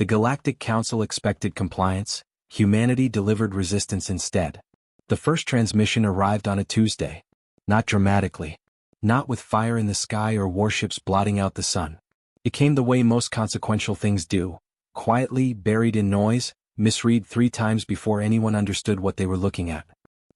The Galactic Council expected compliance, humanity delivered resistance instead. The first transmission arrived on a Tuesday. Not dramatically. Not with fire in the sky or warships blotting out the sun. It came the way most consequential things do. Quietly, buried in noise, misread 3 times before anyone understood what they were looking at.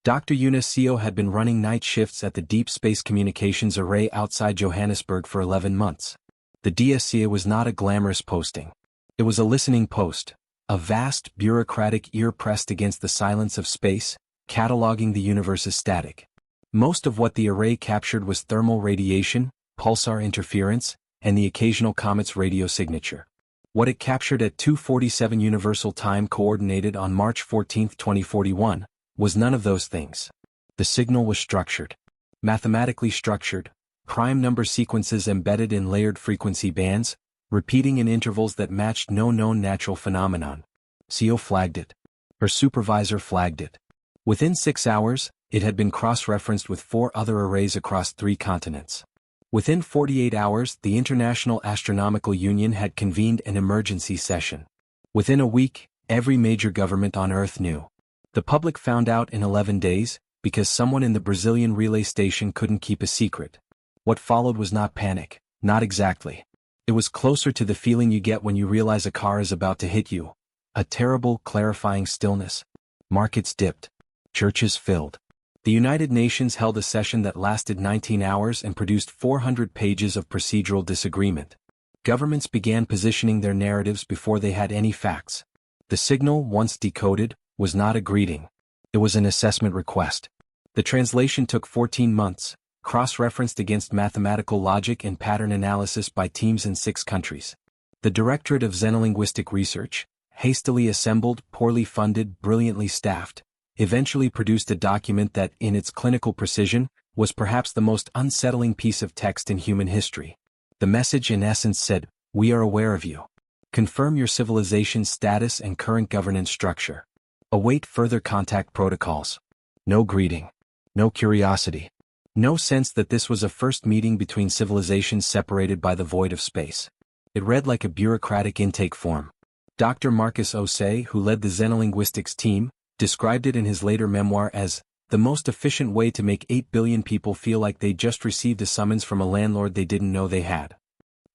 Dr. Eunice Seo had been running night shifts at the Deep Space Communications Array outside Johannesburg for 11 months. The DSCA was not a glamorous posting. It was a listening post, a vast, bureaucratic ear pressed against the silence of space, cataloging the universe's static. Most of what the array captured was thermal radiation, pulsar interference, and the occasional comet's radio signature. What it captured at 2:47 Universal Time coordinated on March 14, 2041, was none of those things. The signal was structured. Mathematically structured, prime number sequences embedded in layered frequency bands, repeating in intervals that matched no known natural phenomenon. Seo flagged it. Her supervisor flagged it. Within 6 hours, it had been cross-referenced with 4 other arrays across 3 continents. Within 48 hours, the International Astronomical Union had convened an emergency session. Within a week, every major government on Earth knew. The public found out in 11 days, because someone in the Brazilian relay station couldn't keep a secret. What followed was not panic, not exactly. It was closer to the feeling you get when you realize a car is about to hit you. A terrible, clarifying stillness. Markets dipped. Churches filled. The United Nations held a session that lasted 19 hours and produced 400 pages of procedural disagreement. Governments began positioning their narratives before they had any facts. The signal, once decoded, was not a greeting. It was an assessment request. The translation took 14 months, cross-referenced against mathematical logic and pattern analysis by teams in 6 countries. The Directorate of Xenolinguistic Research, hastily assembled, poorly funded, brilliantly staffed, eventually produced a document that, in its clinical precision, was perhaps the most unsettling piece of text in human history. The message in essence said, "We are aware of you. Confirm your civilization's status and current governance structure. Await further contact protocols." No greeting. No curiosity. No sense that this was a first meeting between civilizations separated by the void of space. It read like a bureaucratic intake form. Dr. Marcus Osei, who led the Xenolinguistics team, described it in his later memoir as the most efficient way to make 8 billion people feel like they just received a summons from a landlord they didn't know they had.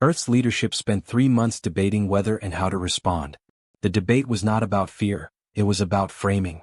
Earth's leadership spent 3 months debating whether and how to respond. The debate was not about fear, it was about framing.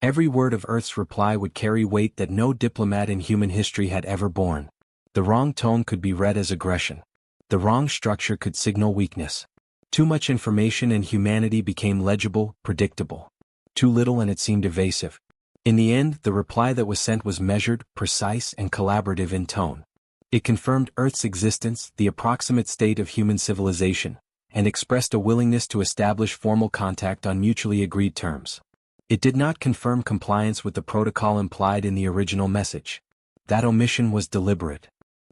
Every word of Earth's reply would carry weight that no diplomat in human history had ever borne. The wrong tone could be read as aggression. The wrong structure could signal weakness. Too much information and humanity became legible, predictable. Too little and it seemed evasive. In the end, the reply that was sent was measured, precise, and collaborative in tone. It confirmed Earth's existence, the approximate state of human civilization, and expressed a willingness to establish formal contact on mutually agreed terms. It did not confirm compliance with the protocol implied in the original message. That omission was deliberate.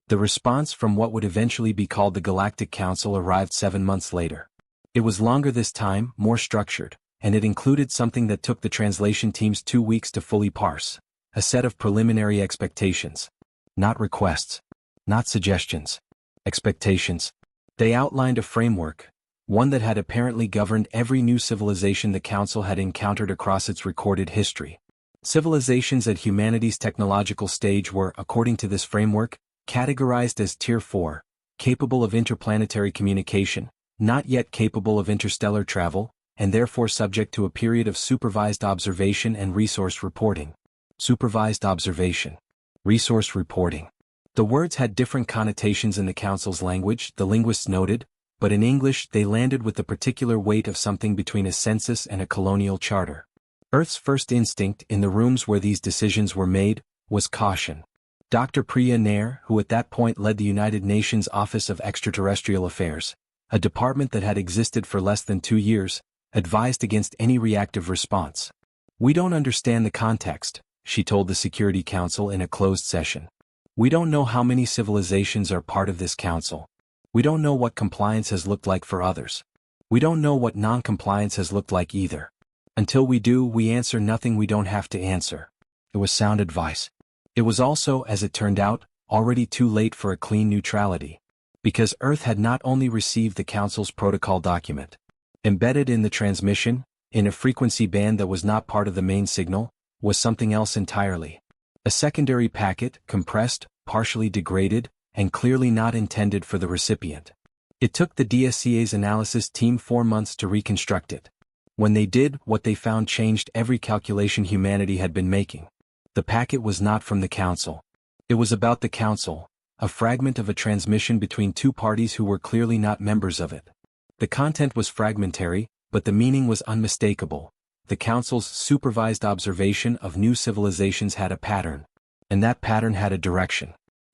The response from what would eventually be called the Galactic Council arrived 7 months later. It was longer this time, more structured, and it included something that took the translation teams 2 weeks to fully parse: a set of preliminary expectations. Not requests. Not suggestions. Expectations. They outlined a framework, one that had apparently governed every new civilization the Council had encountered across its recorded history. Civilizations at humanity's technological stage were, according to this framework, categorized as Tier 4, capable of interplanetary communication, not yet capable of interstellar travel, and therefore subject to a period of supervised observation and resource reporting. Supervised observation. Resource reporting. The words had different connotations in the Council's language, the linguists noted, but in English they landed with the particular weight of something between a census and a colonial charter. Earth's first instinct, in the rooms where these decisions were made, was caution. Dr. Priya Nair, who at that point led the United Nations Office of Extraterrestrial Affairs, a department that had existed for less than 2 years, advised against any reactive response. "We don't understand the context," she told the Security Council in a closed session. "We don't know how many civilizations are part of this council. We don't know what compliance has looked like for others. We don't know what non-compliance has looked like either. Until we do, we answer nothing we don't have to answer." It was sound advice. It was also, as it turned out, already too late for a clean neutrality. Because Earth had not only received the Council's protocol document, Embedded in the transmission, in a frequency band that was not part of the main signal, was something else entirely. A secondary packet, compressed, partially degraded, and clearly not intended for the recipient. It took the DSCA's analysis team 4 months to reconstruct it. When they did, what they found changed every calculation humanity had been making. The packet was not from the Council. It was about the Council, a fragment of a transmission between two parties who were clearly not members of it. The content was fragmentary, but the meaning was unmistakable. The Council's supervised observation of new civilizations had a pattern. And that pattern had a direction.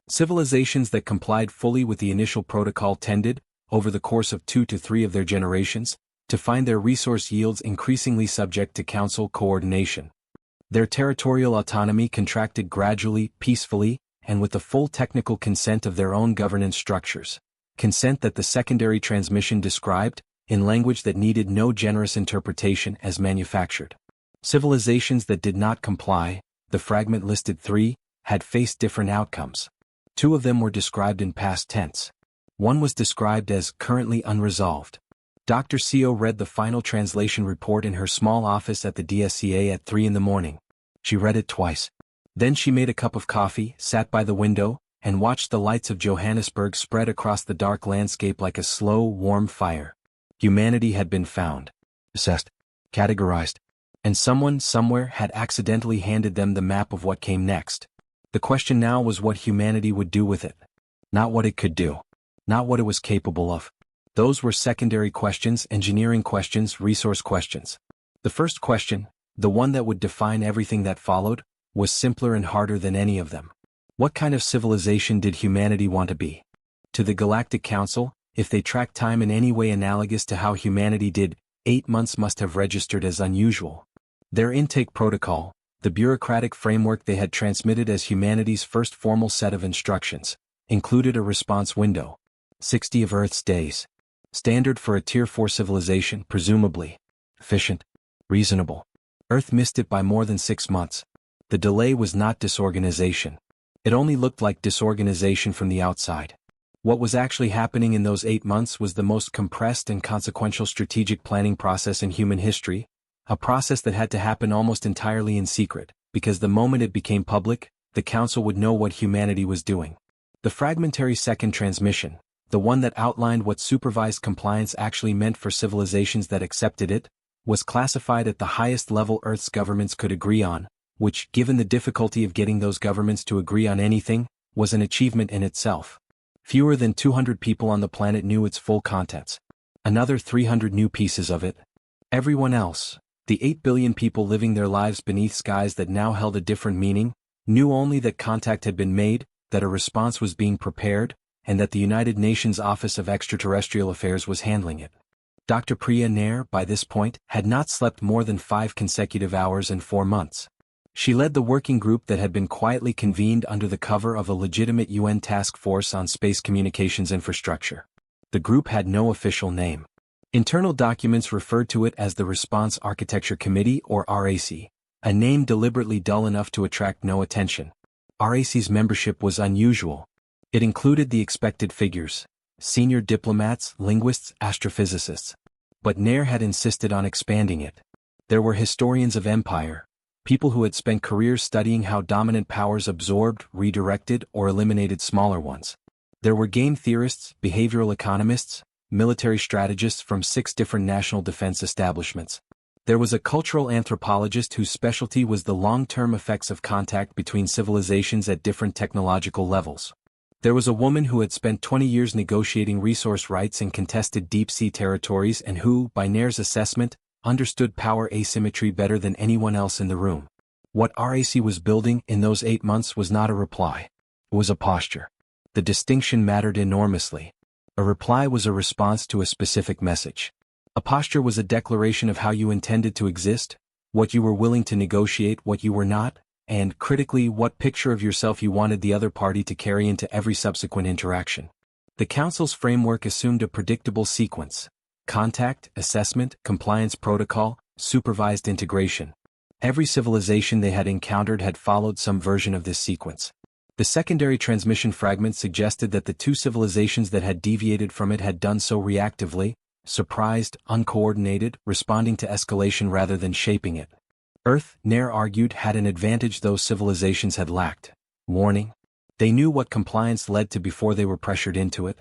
Civilizations that complied fully with the initial protocol tended, over the course of 2 to 3 of their generations, to find their resource yields increasingly subject to Council coordination. Their territorial autonomy contracted gradually, peacefully, and with the full technical consent of their own governance structures. Consent that the secondary transmission described, in language that needed no generous interpretation as manufactured. Civilizations that did not comply, the fragment listed 3, had faced different outcomes. 2 of them were described in past tense. One was described as currently unresolved. Dr. Seo read the final translation report in her small office at the DSCA at 3 in the morning. She read it twice. Then she made a cup of coffee, sat by the window, and watched the lights of Johannesburg spread across the dark landscape like a slow, warm fire. Humanity had been found, assessed, categorized, and someone somewhere had accidentally handed them the map of what came next. The question now was what humanity would do with it. Not what it could do. Not what it was capable of. Those were secondary questions, engineering questions, resource questions. The first question, the one that would define everything that followed, was simpler and harder than any of them. What kind of civilization did humanity want to be? To the Galactic Council, if they tracked time in any way analogous to how humanity did, 8 months must have registered as unusual. Their intake protocol, the bureaucratic framework they had transmitted as humanity's first formal set of instructions, included a response window. 60 of Earth's days. Standard for a Tier 4 civilization, presumably. Efficient. Reasonable. Earth missed it by more than 6 months. The delay was not disorganization. It only looked like disorganization from the outside. What was actually happening in those 8 months was the most compressed and consequential strategic planning process in human history, a process that had to happen almost entirely in secret, because the moment it became public, the Council would know what humanity was doing. The fragmentary second transmission, the one that outlined what supervised compliance actually meant for civilizations that accepted it, was classified at the highest level Earth's governments could agree on, which, given the difficulty of getting those governments to agree on anything, was an achievement in itself. Fewer than 200 people on the planet knew its full contents. Another 300 knew pieces of it. Everyone else, the 8 billion people living their lives beneath skies that now held a different meaning, knew only that contact had been made, that a response was being prepared, and that the United Nations Office of Extraterrestrial Affairs was handling it. Dr. Priya Nair, by this point, had not slept more than 5 consecutive hours in 4 months. She led the working group that had been quietly convened under the cover of a legitimate UN task force on space communications infrastructure. The group had no official name. Internal documents referred to it as the Response Architecture Committee or RAC, a name deliberately dull enough to attract no attention. RAC's membership was unusual. It included the expected figures, senior diplomats, linguists, astrophysicists. But Nair had insisted on expanding it. There were historians of empire, people who had spent careers studying how dominant powers absorbed, redirected, or eliminated smaller ones. There were game theorists, behavioral economists, military strategists from 6 different national defense establishments. There was a cultural anthropologist whose specialty was the long-term effects of contact between civilizations at different technological levels. There was a woman who had spent 20 years negotiating resource rights in contested deep-sea territories and who, by Nair's assessment, understood power asymmetry better than anyone else in the room. What RAC was building in those 8 months was not a reply. It was a posture. The distinction mattered enormously. A reply was a response to a specific message. A posture was a declaration of how you intended to exist, what you were willing to negotiate, what you were not, and, critically, what picture of yourself you wanted the other party to carry into every subsequent interaction. The Council's framework assumed a predictable sequence: contact, assessment, compliance protocol, supervised integration. Every civilization they had encountered had followed some version of this sequence. The secondary transmission fragment suggested that the 2 civilizations that had deviated from it had done so reactively, surprised, uncoordinated, responding to escalation rather than shaping it. Earth, Nair argued, had an advantage those civilizations had lacked: warning. They knew what compliance led to before they were pressured into it.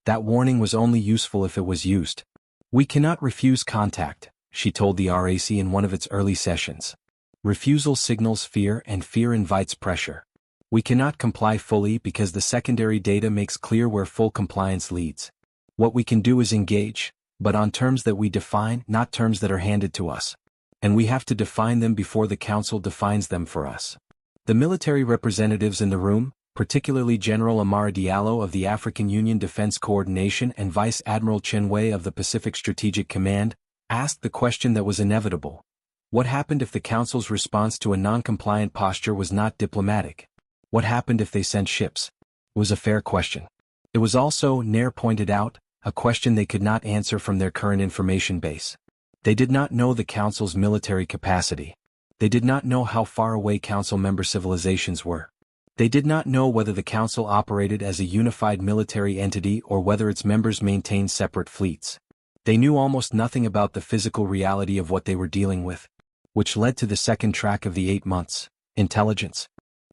That warning was only useful if it was used. "We cannot refuse contact," she told the RAC in one of its early sessions. "Refusal signals fear, and fear invites pressure. We cannot comply fully because the secondary data makes clear where full compliance leads. What we can do is engage, but on terms that we define, not terms that are handed to us. And we have to define them before the Council defines them for us." The military representatives in the room, particularly General Amara Diallo of the African Union Defense Coordination and Vice Admiral Chen Wei of the Pacific Strategic Command, asked the question that was inevitable. What happened if the Council's response to a non-compliant posture was not diplomatic? What happened if they sent ships? It was a fair question. It was also, Nair pointed out, a question they could not answer from their current information base. They did not know the Council's military capacity. They did not know how far away Council member civilizations were. They did not know whether the Council operated as a unified military entity or whether its members maintained separate fleets. They knew almost nothing about the physical reality of what they were dealing with, which led to the second track of the 8 months: intelligence.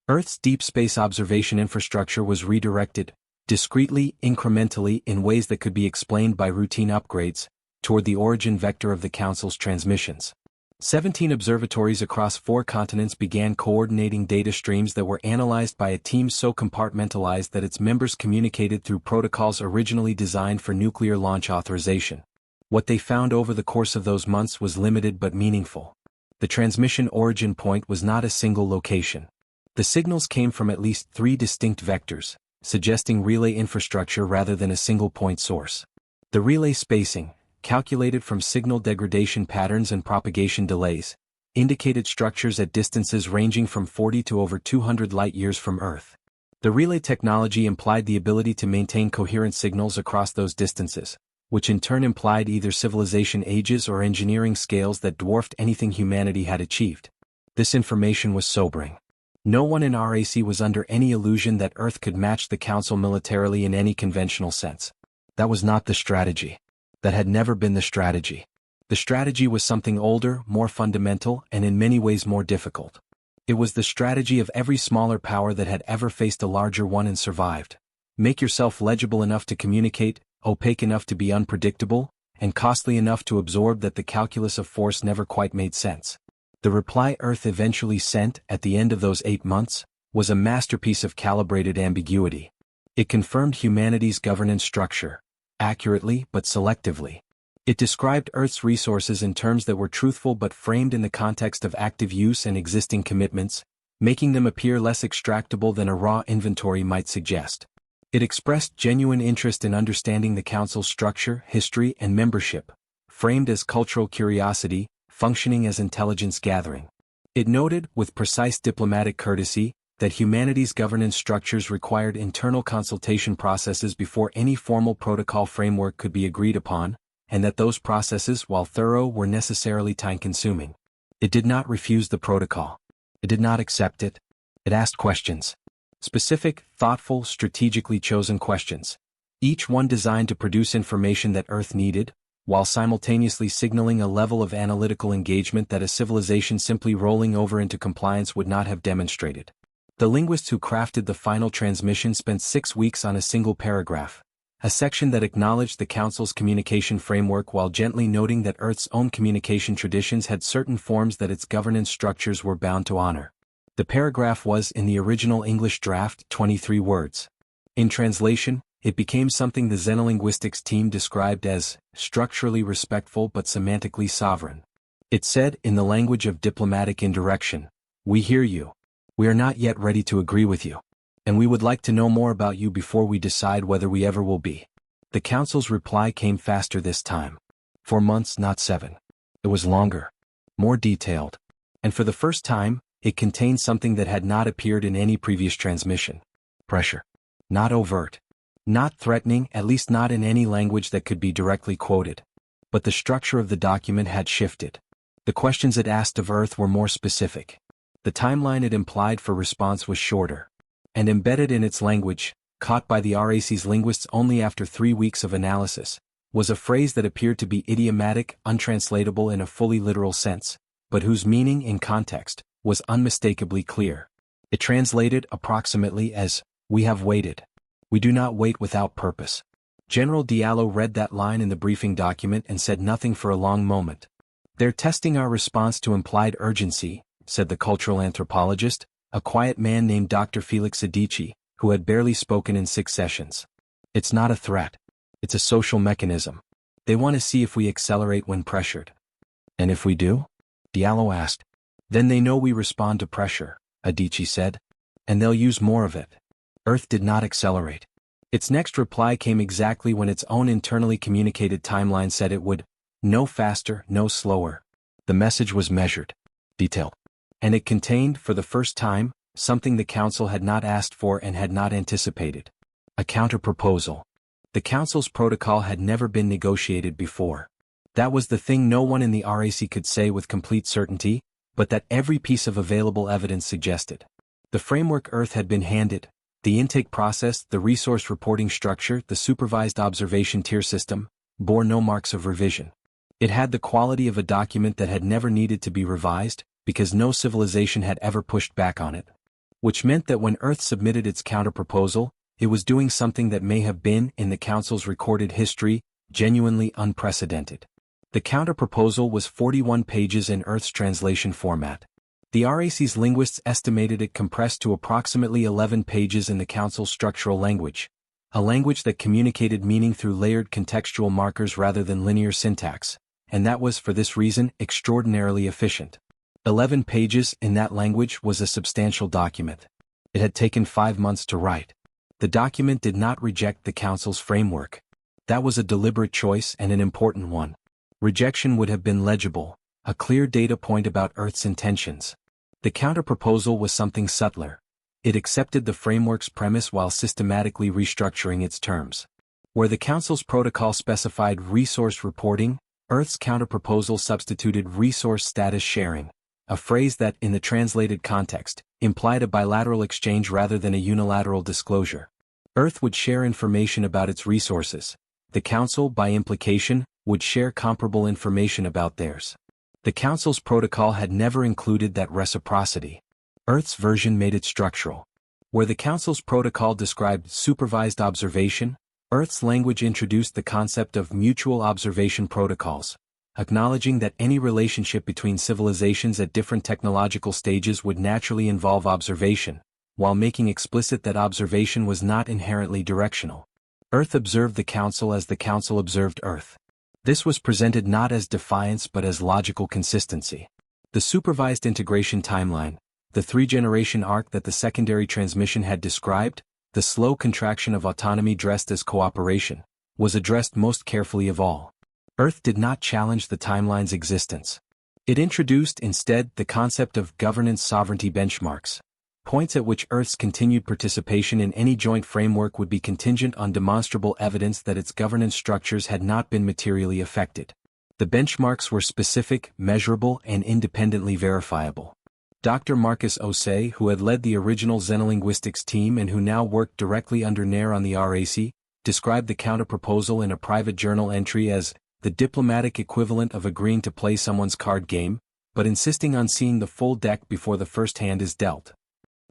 Earth's deep space observation infrastructure was redirected, discreetly, incrementally, in ways that could be explained by routine upgrades, toward the origin vector of the Council's transmissions. 17 observatories across 4 continents began coordinating data streams that were analyzed by a team so compartmentalized that its members communicated through protocols originally designed for nuclear launch authorization. What they found over the course of those months was limited but meaningful. The transmission origin point was not a single location. The signals came from at least 3 distinct vectors, suggesting relay infrastructure rather than a single point source. The relay spacing, calculated from signal degradation patterns and propagation delays, indicated structures at distances ranging from 40 to over 200 light-years from Earth. The relay technology implied the ability to maintain coherent signals across those distances, which in turn implied either civilization ages or engineering scales that dwarfed anything humanity had achieved. This information was sobering. No one in RAC was under any illusion that Earth could match the Council militarily in any conventional sense. That was not the strategy. That had never been the strategy. The strategy was something older, more fundamental, and in many ways more difficult. It was the strategy of every smaller power that had ever faced a larger one and survived. Make yourself legible enough to communicate, opaque enough to be unpredictable, and costly enough to absorb that the calculus of force never quite made sense. The reply Earth eventually sent, at the end of those 8 months, was a masterpiece of calibrated ambiguity. It confirmed humanity's governance structure, accurately but selectively. It described Earth's resources in terms that were truthful but framed in the context of active use and existing commitments, making them appear less extractable than a raw inventory might suggest. It expressed genuine interest in understanding the Council's structure, history, and membership, framed as cultural curiosity, functioning as intelligence gathering. It noted, with precise diplomatic courtesy, that humanity's governance structures required internal consultation processes before any formal protocol framework could be agreed upon, and that those processes, while thorough, were necessarily time-consuming. It did not refuse the protocol. It did not accept it. It asked questions. Specific, thoughtful, strategically chosen questions. Each one designed to produce information that Earth needed, while simultaneously signaling a level of analytical engagement that a civilization simply rolling over into compliance would not have demonstrated. The linguists who crafted the final transmission spent 6 weeks on a single paragraph, a section that acknowledged the Council's communication framework while gently noting that Earth's own communication traditions had certain forms that its governance structures were bound to honor. The paragraph was, in the original English draft, 23 words. In translation, it became something the xenolinguistics team described as structurally respectful but semantically sovereign. It said, in the language of diplomatic indirection, "We hear you. We are not yet ready to agree with you. And we would like to know more about you before we decide whether we ever will be." The Council's reply came faster this time. 4 months, not 7. It was longer, more detailed. And for the first time, it contained something that had not appeared in any previous transmission. Pressure. Not overt. Not threatening, at least not in any language that could be directly quoted. But the structure of the document had shifted. The questions it asked of Earth were more specific. The timeline it implied for response was shorter. And embedded in its language, caught by the RAC's linguists only after 3 weeks of analysis, was a phrase that appeared to be idiomatic, untranslatable in a fully literal sense, but whose meaning in context was unmistakably clear. It translated approximately as, "We have waited. We do not wait without purpose." General Diallo read that line in the briefing document and said nothing for a long moment. "They're testing our response to implied urgency," said the cultural anthropologist, a quiet man named Dr. Felix Adichie, who had barely spoken in 6 sessions. "It's not a threat. It's a social mechanism. They want to see if we accelerate when pressured." "And if we do?" Diallo asked. "Then they know we respond to pressure," Adichie said. "And they'll use more of it." Earth did not accelerate. Its next reply came exactly when its own internally communicated timeline said it would. No faster, no slower. The message was measured, detailed. And it contained, for the first time, something the Council had not asked for and had not anticipated. A counter-proposal. The Council's protocol had never been negotiated before. That was the thing no one in the RAC could say with complete certainty, but that every piece of available evidence suggested. The framework Earth had been handed, the intake process, the resource reporting structure, the supervised observation tier system, bore no marks of revision. It had the quality of a document that had never needed to be revised, because no civilization had ever pushed back on it. Which meant that when Earth submitted its counterproposal, it was doing something that may have been, in the Council's recorded history, genuinely unprecedented. The counterproposal was 41 pages in Earth's translation format. The RAC's linguists estimated it compressed to approximately 11 pages in the Council's structural language, a language that communicated meaning through layered contextual markers rather than linear syntax, and that was, for this reason, extraordinarily efficient. 11 pages in that language was a substantial document. It had taken 5 months to write. The document did not reject the Council's framework. That was a deliberate choice and an important one. Rejection would have been legible, a clear data point about Earth's intentions. The counterproposal was something subtler. It accepted the framework's premise while systematically restructuring its terms. Where the Council's protocol specified resource reporting, Earth's counterproposal substituted resource status sharing, a phrase that, in the translated context, implied a bilateral exchange rather than a unilateral disclosure. Earth would share information about its resources. The Council, by implication, would share comparable information about theirs. The Council's protocol had never included that reciprocity. Earth's version made it structural. Where the Council's protocol described supervised observation, Earth's language introduced the concept of mutual observation protocols, acknowledging that any relationship between civilizations at different technological stages would naturally involve observation, while making explicit that observation was not inherently directional. Earth observed the Council as the Council observed Earth. This was presented not as defiance but as logical consistency. The supervised integration timeline, the 3-generation arc that the secondary transmission had described, the slow contraction of autonomy dressed as cooperation, was addressed most carefully of all. Earth did not challenge the timeline's existence. It introduced instead the concept of governance sovereignty benchmarks, points at which Earth's continued participation in any joint framework would be contingent on demonstrable evidence that its governance structures had not been materially affected. The benchmarks were specific, measurable, and independently verifiable. Dr. Marcus Osei, who had led the original xenolinguistics team and who now worked directly under Nair on the RAC, described the counterproposal in a private journal entry as the diplomatic equivalent of agreeing to play someone's card game, but insisting on seeing the full deck before the first hand is dealt.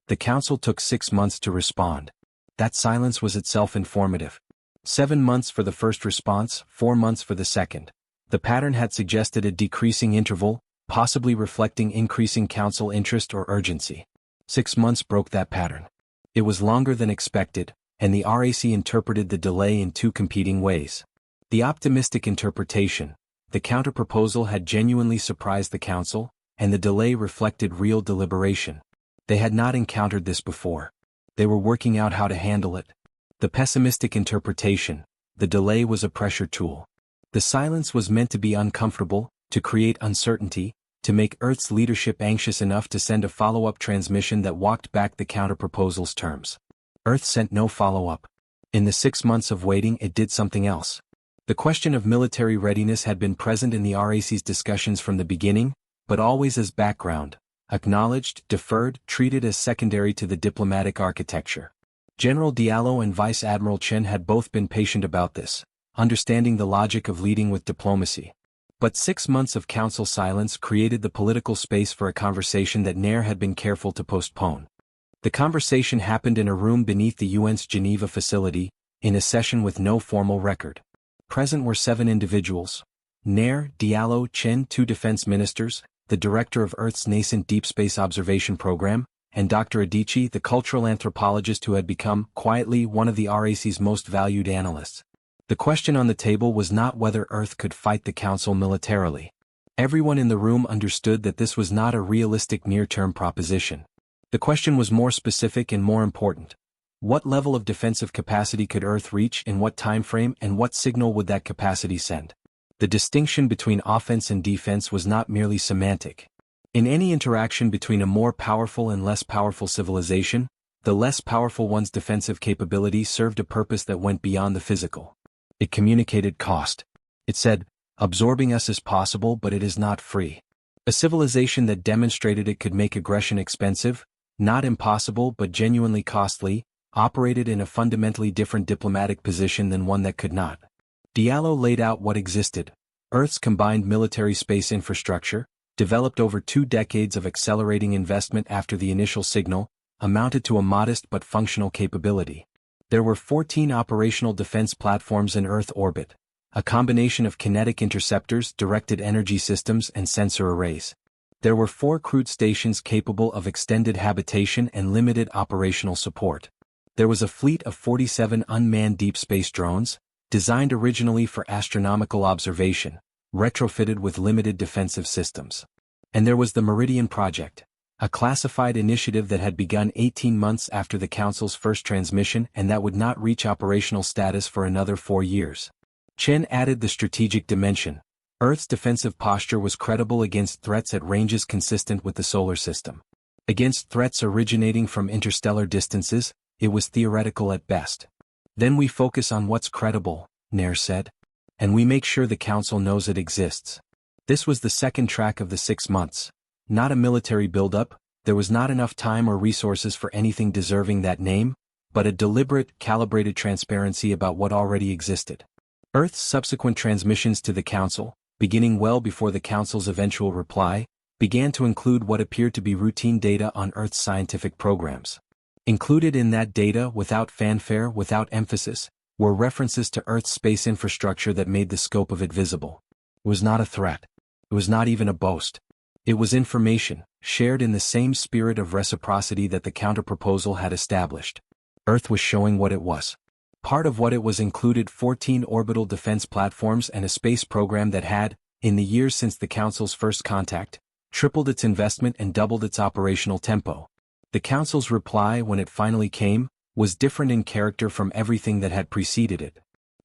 The Council took 6 months to respond. That silence was itself informative. 7 months for the first response, 4 months for the second. The pattern had suggested a decreasing interval, possibly reflecting increasing Council interest or urgency. 6 months broke that pattern. It was longer than expected, and the RAC interpreted the delay in 2 competing ways. The optimistic interpretation, the counterproposal had genuinely surprised the Council, and the delay reflected real deliberation. They had not encountered this before. They were working out how to handle it. The pessimistic interpretation, the delay was a pressure tool. The silence was meant to be uncomfortable, to create uncertainty, to make Earth's leadership anxious enough to send a follow-up transmission that walked back the counterproposal's terms. Earth sent no follow-up. In the 6 months of waiting, it did something else. The question of military readiness had been present in the RAC's discussions from the beginning, but always as background. Acknowledged, deferred, treated as secondary to the diplomatic architecture. General Diallo and Vice Admiral Chen had both been patient about this, understanding the logic of leading with diplomacy. But 6 months of council silence created the political space for a conversation that Nair had been careful to postpone. The conversation happened in a room beneath the UN's Geneva facility, in a session with no formal record. Present were 7 individuals: Nair, Diallo, Chen, 2 defense ministers, the director of Earth's nascent deep space observation program, and Dr. Adichie, the cultural anthropologist who had become, quietly, one of the RAC's most valued analysts. The question on the table was not whether Earth could fight the Council militarily. Everyone in the room understood that this was not a realistic near-term proposition. The question was more specific and more important. What level of defensive capacity could Earth reach in what time frame, and what signal would that capacity send? The distinction between offense and defense was not merely semantic. In any interaction between a more powerful and less powerful civilization, the less powerful one's defensive capability served a purpose that went beyond the physical. It communicated cost. It said, absorbing us is possible, but it is not free. A civilization that demonstrated it could make aggression expensive, not impossible but genuinely costly, operated in a fundamentally different diplomatic position than one that could not. Diallo laid out what existed: Earth's combined military space infrastructure, developed over 2 decades of accelerating investment after the initial signal, amounted to a modest but functional capability. There were 14 operational defense platforms in Earth orbit, a combination of kinetic interceptors, directed energy systems, and sensor arrays. There were 4 crewed stations capable of extended habitation and limited operational support. There was a fleet of 47 unmanned deep space drones, designed originally for astronomical observation, retrofitted with limited defensive systems. And there was the Meridian Project, a classified initiative that had begun 18 months after the Council's first transmission and that would not reach operational status for another 4 years. Chen added the strategic dimension. Earth's defensive posture was credible against threats at ranges consistent with the solar system. Against threats originating from interstellar distances, it was theoretical at best. Then we focus on what's credible, Nair said. And we make sure the Council knows it exists. This was the second track of the 6 months. Not a military buildup, there was not enough time or resources for anything deserving that name, but a deliberate, calibrated transparency about what already existed. Earth's subsequent transmissions to the Council, beginning well before the Council's eventual reply, began to include what appeared to be routine data on Earth's scientific programs. Included in that data, without fanfare, without emphasis, were references to Earth's space infrastructure that made the scope of it visible. It was not a threat. It was not even a boast. It was information, shared in the same spirit of reciprocity that the counterproposal had established. Earth was showing what it was. Part of what it was included 14 orbital defense platforms and a space program that had, in the years since the Council's first contact, tripled its investment and doubled its operational tempo. The Council's reply, when it finally came, was different in character from everything that had preceded it.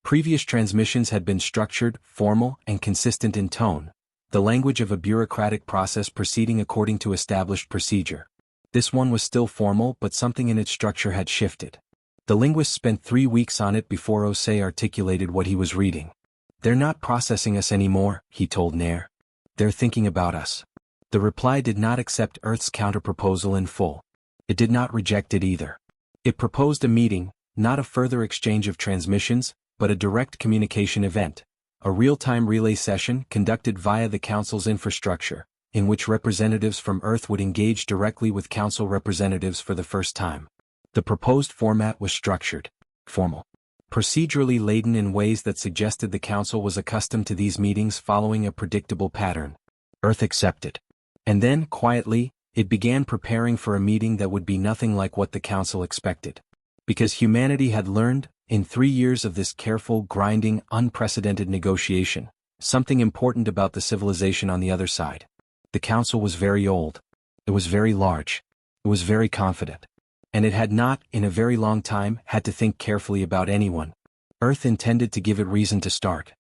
Previous transmissions had been structured, formal, and consistent in tone, the language of a bureaucratic process proceeding according to established procedure. This one was still formal, but something in its structure had shifted. The linguist spent 3 weeks on it before Osei articulated what he was reading. "They're not processing us anymore," he told Nair. "They're thinking about us." The reply did not accept Earth's counterproposal in full. It did not reject it either. It proposed a meeting, not a further exchange of transmissions, but a direct communication event, a real-time relay session conducted via the Council's infrastructure, in which representatives from Earth would engage directly with Council representatives for the first time. The proposed format was structured, formal, procedurally laden in ways that suggested the Council was accustomed to these meetings following a predictable pattern. Earth accepted. And then, quietly, it began preparing for a meeting that would be nothing like what the Council expected. Because humanity had learned, in 3 years of this careful, grinding, unprecedented negotiation, something important about the civilization on the other side. The Council was very old. It was very large. It was very confident. And it had not, in a very long time, had to think carefully about anyone. Earth intended to give it reason to start.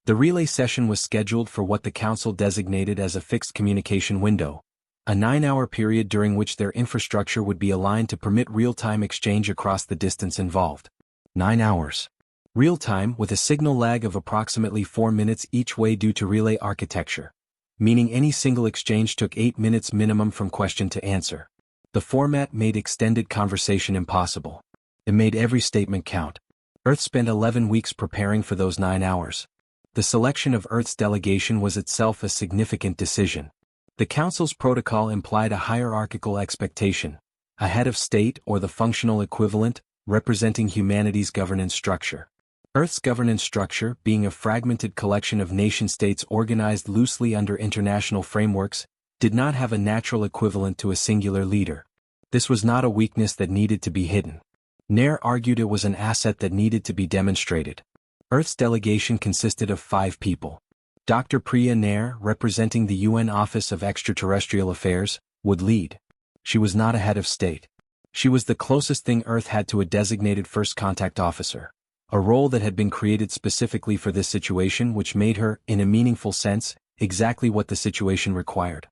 The relay session was scheduled for what the Council designated as a fixed communication window, a 9-hour period during which their infrastructure would be aligned to permit real-time exchange across the distance involved. 9 hours. Real-time with a signal lag of approximately 4 minutes each way due to relay architecture, meaning any single exchange took 8 minutes minimum from question to answer. The format made extended conversation impossible. It made every statement count. Earth spent 11 weeks preparing for those 9 hours. The selection of Earth's delegation was itself a significant decision. The Council's protocol implied a hierarchical expectation, a head of state or the functional equivalent, representing humanity's governance structure. Earth's governance structure, being a fragmented collection of nation-states organized loosely under international frameworks, did not have a natural equivalent to a singular leader. This was not a weakness that needed to be hidden. Nair argued it was an asset that needed to be demonstrated. Earth's delegation consisted of 5 people. Dr. Priya Nair, representing the UN Office of Extraterrestrial Affairs, would lead. She was not a head of state. She was the closest thing Earth had to a designated first contact officer, a role that had been created specifically for this situation, which made her, in a meaningful sense, exactly what the situation required.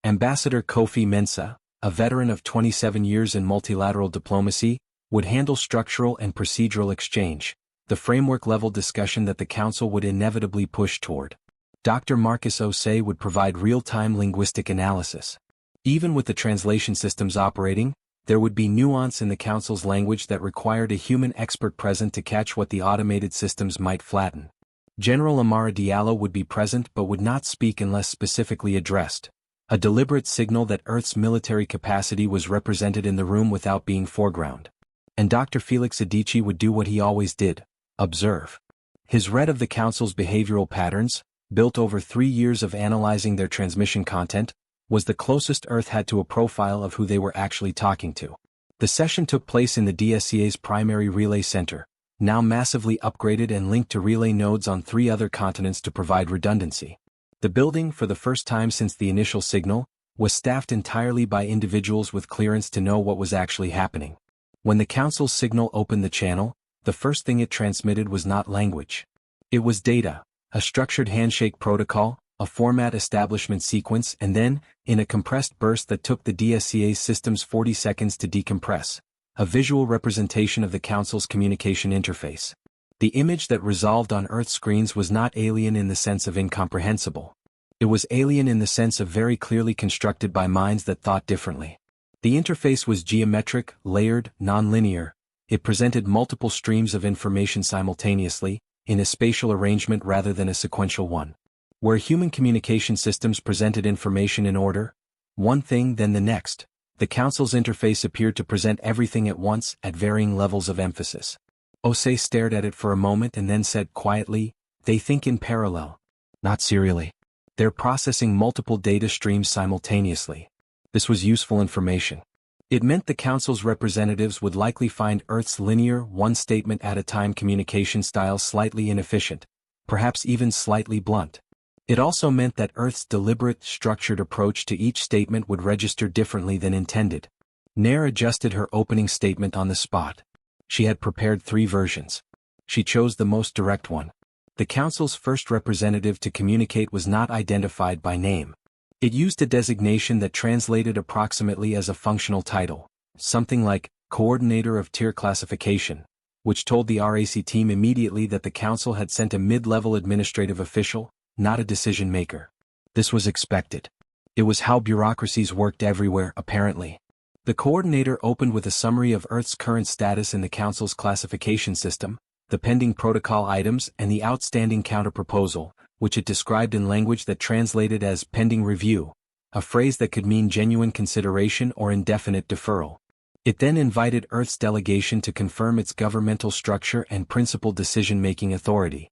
Ambassador Kofi Mensah, a veteran of 27 years in multilateral diplomacy, would handle structural and procedural exchange, the framework-level discussion that the Council would inevitably push toward. Dr. Marcus Osei would provide real-time linguistic analysis. Even with the translation systems operating, there would be nuance in the Council's language that required a human expert present to catch what the automated systems might flatten. General Amara Diallo would be present but would not speak unless specifically addressed, a deliberate signal that Earth's military capacity was represented in the room without being foreground. And Dr. Felix Adichie would do what he always did: observe. His read of the Council's behavioral patterns, built over 3 years of analyzing their transmission content, was the closest Earth had to a profile of who they were actually talking to. The session took place in the DSCA's primary relay center, now massively upgraded and linked to relay nodes on 3 other continents to provide redundancy. The building, for the first time since the initial signal, was staffed entirely by individuals with clearance to know what was actually happening. When the Council's signal opened the channel, the first thing it transmitted was not language. It was data, a structured handshake protocol, a format establishment sequence, and then, in a compressed burst that took the DSCA's systems 40 seconds to decompress, a visual representation of the Council's communication interface. The image that resolved on Earth screens was not alien in the sense of incomprehensible. It was alien in the sense of very clearly constructed by minds that thought differently. The interface was geometric, layered, nonlinear. It presented multiple streams of information simultaneously, in a spatial arrangement rather than a sequential one. Where human communication systems presented information in order, one thing then the next, the Council's interface appeared to present everything at once at varying levels of emphasis. Osei stared at it for a moment and then said quietly, "They think in parallel. Not serially. They're processing multiple data streams simultaneously." This was useful information. It meant the Council's representatives would likely find Earth's linear, one-statement-at-a-time communication style slightly inefficient, perhaps even slightly blunt. It also meant that Earth's deliberate, structured approach to each statement would register differently than intended. Nair adjusted her opening statement on the spot. She had prepared 3 versions. She chose the most direct one. The Council's first representative to communicate was not identified by name. It used a designation that translated approximately as a functional title, something like Coordinator of Tier Classification, which told the RAC team immediately that the Council had sent a mid-level administrative official, not a decision-maker. This was expected. It was how bureaucracies worked everywhere, apparently. The coordinator opened with a summary of Earth's current status in the Council's classification system, the pending protocol items and the outstanding counterproposal, which it described in language that translated as pending review, a phrase that could mean genuine consideration or indefinite deferral. It then invited Earth's delegation to confirm its governmental structure and principal decision-making authority.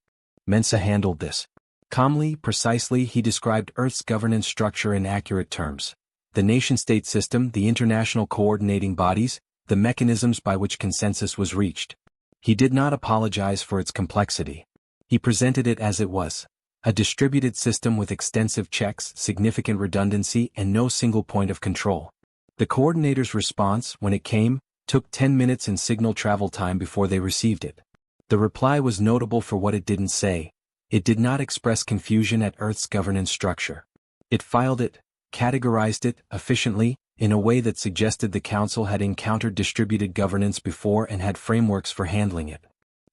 Mensah handled this. Calmly, precisely, he described Earth's governance structure in accurate terms. The nation-state system, the international coordinating bodies, the mechanisms by which consensus was reached. He did not apologize for its complexity. He presented it as it was. A distributed system with extensive checks, significant redundancy, and no single point of control. The coordinator's response, when it came, took 10 minutes in signal travel time before they received it. The reply was notable for what it didn't say. It did not express confusion at Earth's governance structure. It filed it, categorized it, efficiently, in a way that suggested the Council had encountered distributed governance before and had frameworks for handling it.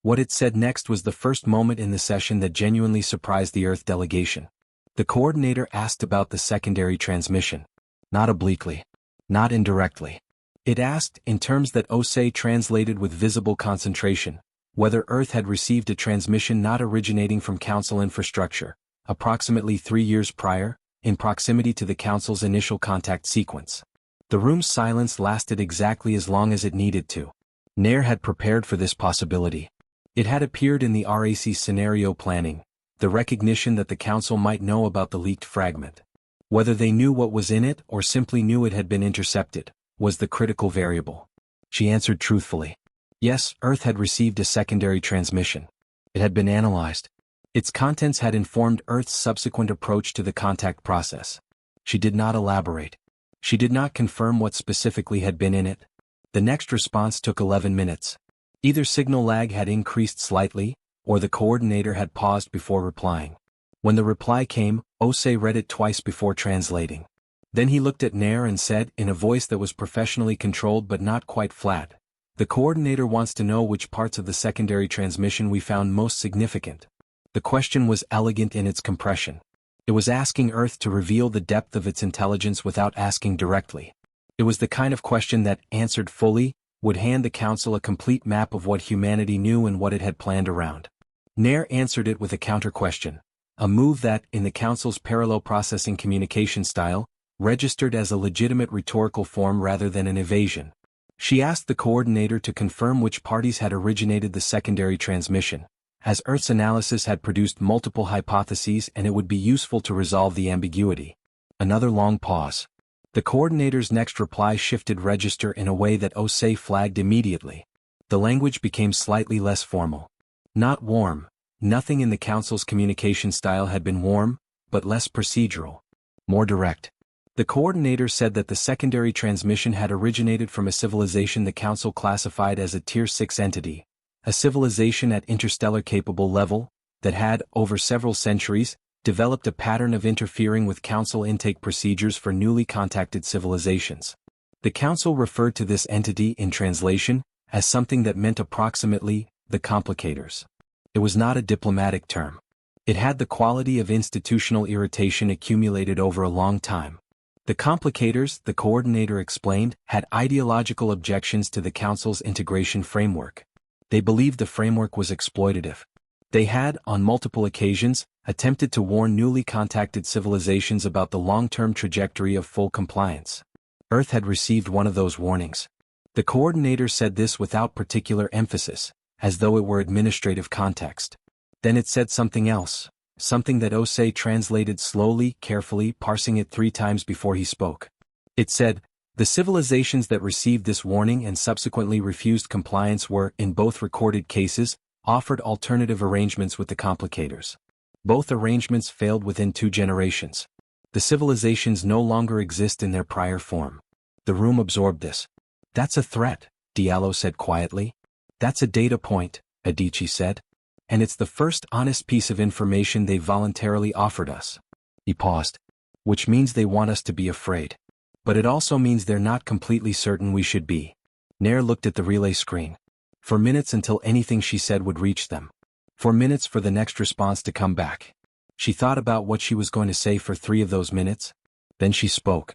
What it said next was the first moment in the session that genuinely surprised the Earth delegation. The coordinator asked about the secondary transmission. Not obliquely. Not indirectly. It asked, in terms that Osei translated with visible concentration, whether Earth had received a transmission not originating from Council infrastructure, approximately 3 years prior, in proximity to the Council's initial contact sequence. The room's silence lasted exactly as long as it needed to. Nair had prepared for this possibility. It had appeared in the RAC scenario planning, the recognition that the Council might know about the leaked fragment. Whether they knew what was in it or simply knew it had been intercepted, was the critical variable. She answered truthfully. Yes, Earth had received a secondary transmission. It had been analyzed. Its contents had informed Earth's subsequent approach to the contact process. She did not elaborate. She did not confirm what specifically had been in it. The next response took 11 minutes. Either signal lag had increased slightly, or the coordinator had paused before replying. When the reply came, Osei read it twice before translating. Then he looked at Nair and said, in a voice that was professionally controlled but not quite flat, "The coordinator wants to know which parts of the secondary transmission we found most significant." The question was elegant in its compression. It was asking Earth to reveal the depth of its intelligence without asking directly. It was the kind of question that, answered fully, would hand the Council a complete map of what humanity knew and what it had planned around. Nair answered it with a counter-question, a move that, in the Council's parallel processing communication style, registered as a legitimate rhetorical form rather than an evasion. She asked the coordinator to confirm which parties had originated the secondary transmission, as Earth's analysis had produced multiple hypotheses and it would be useful to resolve the ambiguity. Another long pause. The coordinator's next reply shifted register in a way that Osei flagged immediately. The language became slightly less formal. Not warm. Nothing in the Council's communication style had been warm, but less procedural. More direct. The coordinator said that the secondary transmission had originated from a civilization the Council classified as a Tier 6 entity, a civilization at interstellar-capable level, that had, over several centuries, developed a pattern of interfering with Council intake procedures for newly contacted civilizations. The Council referred to this entity in translation as something that meant approximately, the complicators. It was not a diplomatic term. It had the quality of institutional irritation accumulated over a long time. The complicators, the coordinator explained, had ideological objections to the Council's integration framework. They believed the framework was exploitative. They had, on multiple occasions, attempted to warn newly contacted civilizations about the long-term trajectory of full compliance. Earth had received one of those warnings. The coordinator said this without particular emphasis, as though it were administrative context. Then it said something else, something that Osei translated slowly, carefully, parsing it 3 times before he spoke. It said, "The civilizations that received this warning and subsequently refused compliance were, in both recorded cases, offered alternative arrangements with the complicators. Both arrangements failed within 2 generations. The civilizations no longer exist in their prior form." The room absorbed this. "That's a threat," Diallo said quietly. "That's a data point," Adichie said. "And it's the first honest piece of information they voluntarily offered us." He paused. "Which means they want us to be afraid. But it also means they're not completely certain we should be." Nair looked at the relay screen. For minutes until anything she said would reach them. For minutes for the next response to come back. She thought about what she was going to say for 3 of those minutes. Then she spoke.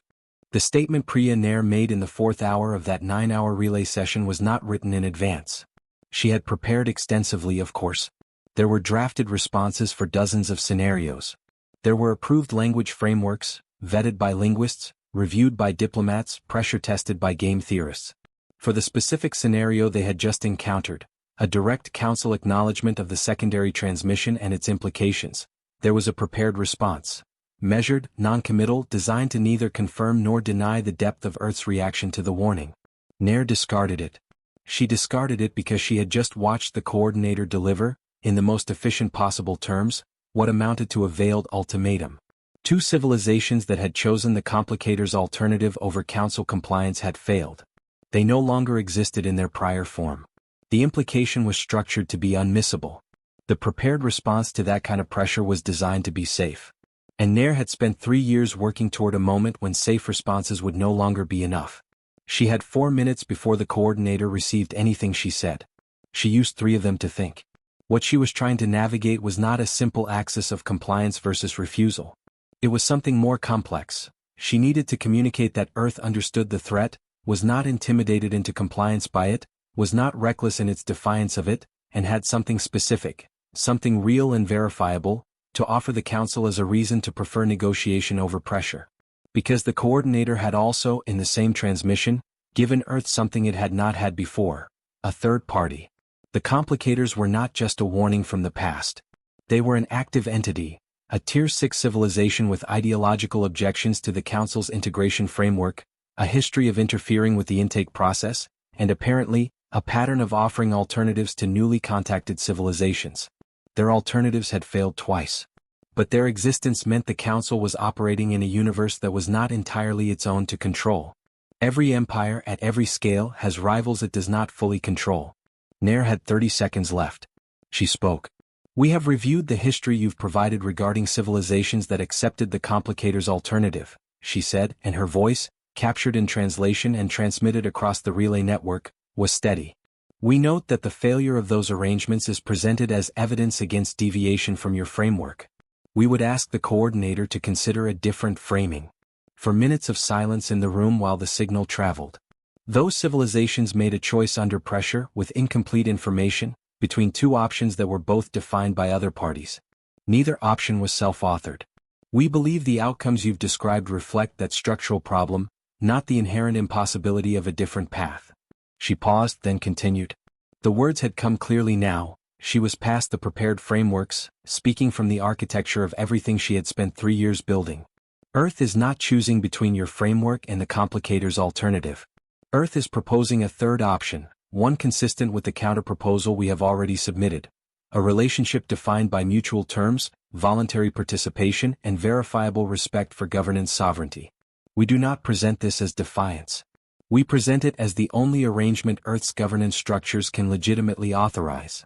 The statement Priya Nair made in the 4th hour of that 9-hour relay session was not written in advance. She had prepared extensively, of course. There were drafted responses for dozens of scenarios. There were approved language frameworks, vetted by linguists, reviewed by diplomats, pressure-tested by game theorists. For the specific scenario they had just encountered, a direct Council acknowledgement of the secondary transmission and its implications, there was a prepared response. Measured, non-committal, designed to neither confirm nor deny the depth of Earth's reaction to the warning. Nair discarded it. She discarded it because she had just watched the coordinator deliver, in the most efficient possible terms, what amounted to a veiled ultimatum. 2 civilizations that had chosen the complicators' alternative over Council compliance had failed. They no longer existed in their prior form. The implication was structured to be unmissable. The prepared response to that kind of pressure was designed to be safe. And Nair had spent 3 years working toward a moment when safe responses would no longer be enough. She had 4 minutes before the coordinator received anything she said. She used 3 of them to think. What she was trying to navigate was not a simple axis of compliance versus refusal. It was something more complex. She needed to communicate that Earth understood the threat, was not intimidated into compliance by it, was not reckless in its defiance of it, and had something specific, something real and verifiable, to offer the council as a reason to prefer negotiation over pressure. Because the coordinator had also, in the same transmission, given Earth something it had not had before, a third party. The complicators were not just a warning from the past. They were an active entity, a Tier 6 civilization with ideological objections to the Council's integration framework, a history of interfering with the intake process, and apparently, a pattern of offering alternatives to newly contacted civilizations. Their alternatives had failed twice. But their existence meant the Council was operating in a universe that was not entirely its own to control. Every empire at every scale has rivals it does not fully control. Nair had 30 seconds left. She spoke. We have reviewed the history you've provided regarding civilizations that accepted the complicator's alternative, she said, and her voice, captured in translation and transmitted across the relay network, was steady. We note that the failure of those arrangements is presented as evidence against deviation from your framework. We would ask the coordinator to consider a different framing. For minutes of silence in the room while the signal traveled. Those civilizations made a choice under pressure with incomplete information, between two options that were both defined by other parties. Neither option was self-authored. We believe the outcomes you've described reflect that structural problem, not the inherent impossibility of a different path. She paused, then continued. The words had come clearly now. She was past the prepared frameworks, speaking from the architecture of everything she had spent 3 years building. Earth is not choosing between your framework and the complicator's alternative. Earth is proposing a third option, one consistent with the counter-proposal we have already submitted. A relationship defined by mutual terms, voluntary participation, and verifiable respect for governance sovereignty. We do not present this as defiance. We present it as the only arrangement Earth's governance structures can legitimately authorize.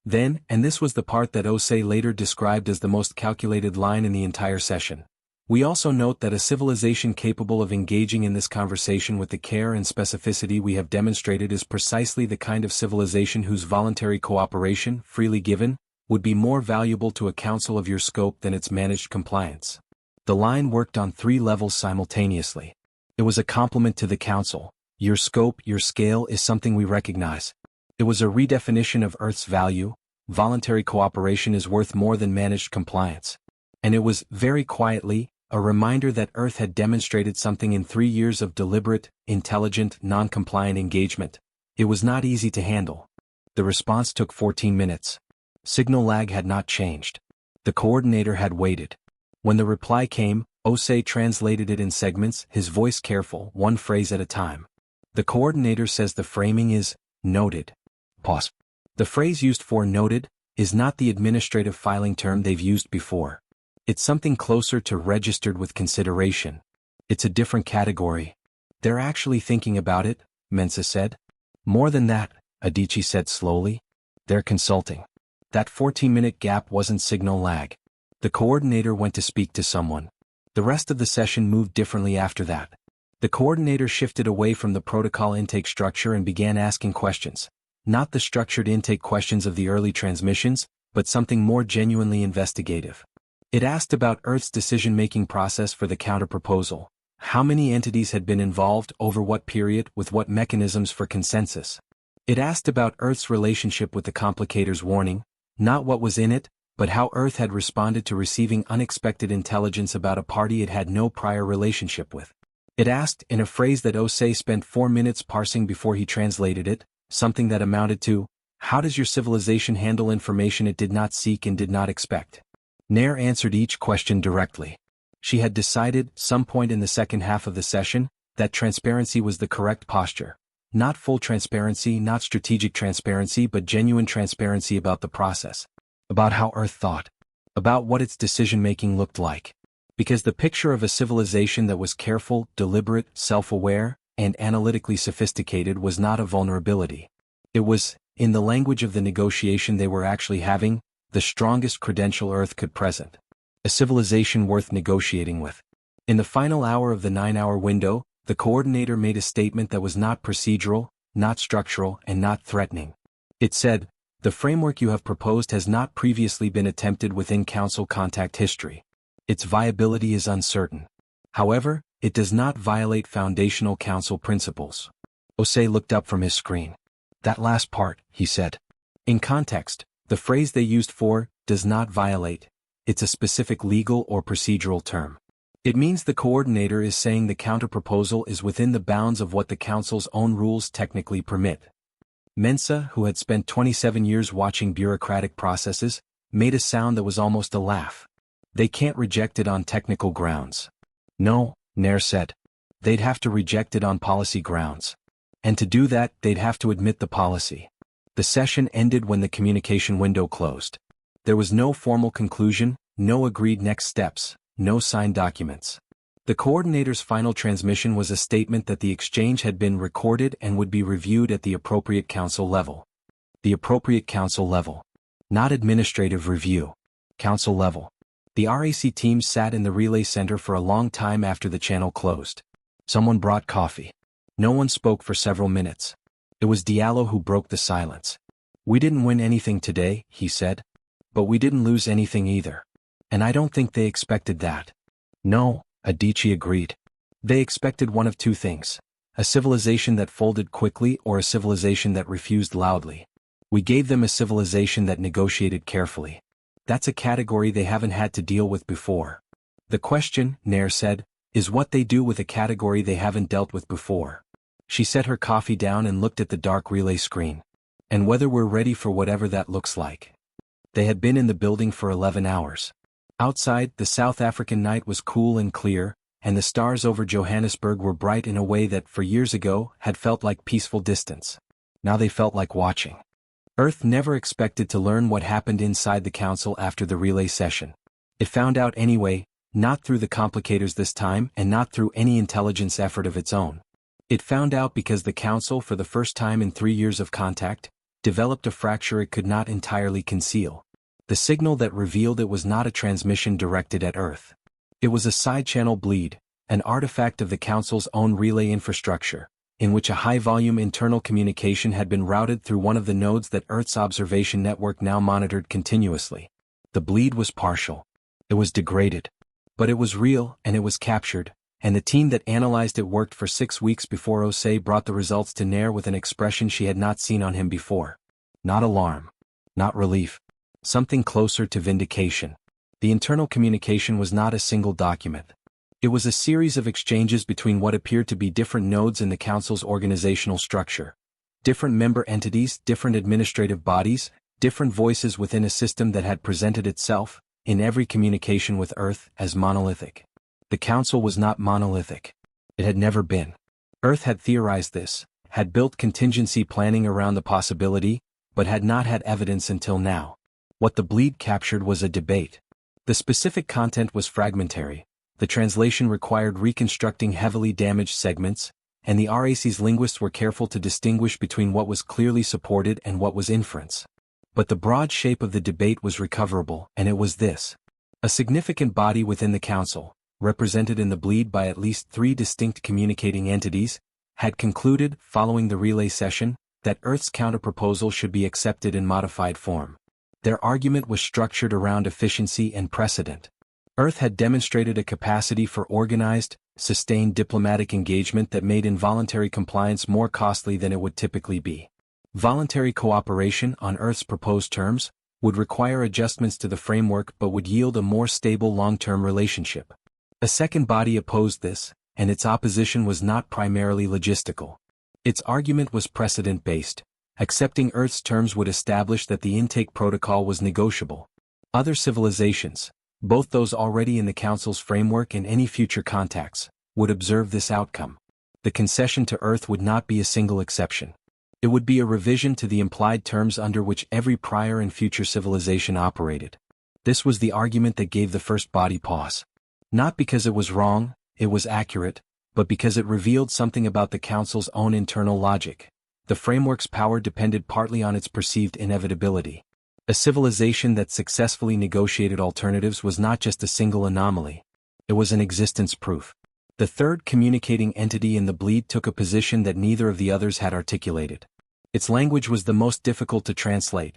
Then, and this was the part that Osei later described as the most calculated line in the entire session. We also note that a civilization capable of engaging in this conversation with the care and specificity we have demonstrated is precisely the kind of civilization whose voluntary cooperation, freely given, would be more valuable to a council of your scope than its managed compliance. The line worked on 3 levels simultaneously. It was a compliment to the council. Your scope, your scale is something we recognize. It was a redefinition of Earth's value. Voluntary cooperation is worth more than managed compliance. And it was, very quietly, a reminder that Earth had demonstrated something in 3 years of deliberate, intelligent, non-compliant engagement. It was not easy to handle. The response took 14 minutes. Signal lag had not changed. The coordinator had waited. When the reply came, Osei translated it in segments, his voice careful, one phrase at a time. The coordinator says the framing is, noted. Pause. The phrase used for noted is not the administrative filing term they've used before. It's something closer to registered with consideration. It's a different category. They're actually thinking about it, Mensa said. More than that, Adichie said slowly. They're consulting. That 14-minute gap wasn't signal lag. The coordinator went to speak to someone. The rest of the session moved differently after that. The coordinator shifted away from the protocol intake structure and began asking questions. Not the structured intake questions of the early transmissions, but something more genuinely investigative. It asked about Earth's decision-making process for the counter-proposal. How many entities had been involved, over what period, with what mechanisms for consensus. It asked about Earth's relationship with the complicator's warning, not what was in it, but how Earth had responded to receiving unexpected intelligence about a party it had no prior relationship with. It asked, in a phrase that Osei spent 4 minutes parsing before he translated it, something that amounted to, how does your civilization handle information it did not seek and did not expect? Nair answered each question directly. She had decided, some point in the second half of the session, that transparency was the correct posture. Not full transparency, not strategic transparency, but genuine transparency about the process. About how Earth thought. About what its decision-making looked like. Because the picture of a civilization that was careful, deliberate, self-aware, and analytically sophisticated was not a vulnerability. It was, in the language of the negotiation they were actually having, the strongest credential Earth could present. A civilization worth negotiating with. In the final hour of the 9-hour window, the coordinator made a statement that was not procedural, not structural, and not threatening. It said, the framework you have proposed has not previously been attempted within Council contact history. Its viability is uncertain. However, it does not violate foundational Council principles. Osei looked up from his screen. That last part, he said. In context, the phrase they used for does not violate. It's a specific legal or procedural term. It means the coordinator is saying the counterproposal is within the bounds of what the council's own rules technically permit. Mensa, who had spent 27 years watching bureaucratic processes, made a sound that was almost a laugh. They can't reject it on technical grounds. No, Nair said. They'd have to reject it on policy grounds. And to do that, they'd have to admit the policy. The session ended when the communication window closed. There was no formal conclusion, no agreed next steps, no signed documents. The coordinator's final transmission was a statement that the exchange had been recorded and would be reviewed at the appropriate council level. The appropriate council level. Not administrative review. Council level. The RAC team sat in the relay center for a long time after the channel closed. Someone brought coffee. No one spoke for several minutes. It was Diallo who broke the silence. "We didn't win anything today," he said. "But we didn't lose anything either. And I don't think they expected that." "No," Adichie agreed. "They expected one of two things. A civilization that folded quickly or a civilization that refused loudly. We gave them a civilization that negotiated carefully. That's a category they haven't had to deal with before. The question," Nair said, "is what they do with a category they haven't dealt with before." She set her coffee down and looked at the dark relay screen. "And whether we're ready for whatever that looks like." They had been in the building for 11 hours. Outside, the South African night was cool and clear, and the stars over Johannesburg were bright in a way that, for years ago, had felt like peaceful distance. Now they felt like watching. Earth never expected to learn what happened inside the council after the relay session. It found out anyway, not through the complicators this time and not through any intelligence effort of its own. It found out because the council, for the first time in 3 years of contact, developed a fracture it could not entirely conceal. The signal that revealed it was not a transmission directed at Earth. It was a side-channel bleed, an artifact of the council's own relay infrastructure, in which a high-volume internal communication had been routed through one of the nodes that Earth's observation network now monitored continuously. The bleed was partial. It was degraded. But it was real, and it was captured, and the team that analyzed it worked for 6 weeks before Osei brought the results to Nair with an expression she had not seen on him before. Not alarm. Not relief. Something closer to vindication. The internal communication was not a single document. It was a series of exchanges between what appeared to be different nodes in the council's organizational structure. Different member entities, different administrative bodies, different voices within a system that had presented itself, in every communication with Earth, as monolithic. The council was not monolithic. It had never been. Earth had theorized this, had built contingency planning around the possibility, but had not had evidence until now. What the bleed captured was a debate. The specific content was fragmentary. The translation required reconstructing heavily damaged segments, and the RAC's linguists were careful to distinguish between what was clearly supported and what was inference. But the broad shape of the debate was recoverable, and it was this. A significant body within the council, represented in the bleed by at least 3 distinct communicating entities, had concluded, following the relay session, that Earth's counterproposal should be accepted in modified form. Their argument was structured around efficiency and precedent. Earth had demonstrated a capacity for organized, sustained diplomatic engagement that made involuntary compliance more costly than it would typically be. Voluntary cooperation on Earth's proposed terms would require adjustments to the framework but would yield a more stable long-term relationship. A second body opposed this, and its opposition was not primarily logistical. Its argument was precedent-based. Accepting Earth's terms would establish that the intake protocol was negotiable. Other civilizations, both those already in the Council's framework and any future contacts, would observe this outcome. The concession to Earth would not be a single exception. It would be a revision to the implied terms under which every prior and future civilization operated. This was the argument that gave the first body pause. Not because it was wrong, it was accurate, but because it revealed something about the Council's own internal logic. The framework's power depended partly on its perceived inevitability. A civilization that successfully negotiated alternatives was not just a single anomaly. It was an existence proof. The third communicating entity in the bleed took a position that neither of the others had articulated. Its language was the most difficult to translate.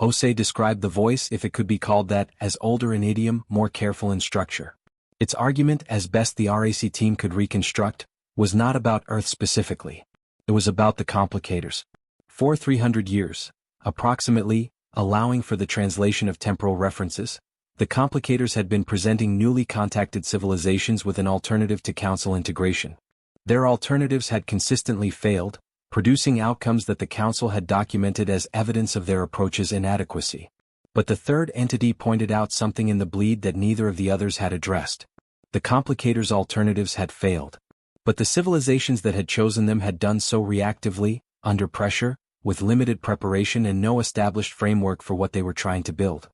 Osei described the voice, if it could be called that, as older in idiom, more careful in structure. Its argument, as best the RAC team could reconstruct, was not about Earth specifically. It was about the complicators. For 300 years, approximately, allowing for the translation of temporal references. The complicators had been presenting newly contacted civilizations with an alternative to Council integration. Their alternatives had consistently failed, producing outcomes that the Council had documented as evidence of their approach's inadequacy. But the third entity pointed out something in the bleed that neither of the others had addressed. The complicators' alternatives had failed. But the civilizations that had chosen them had done so reactively, under pressure, with limited preparation and no established framework for what they were trying to build.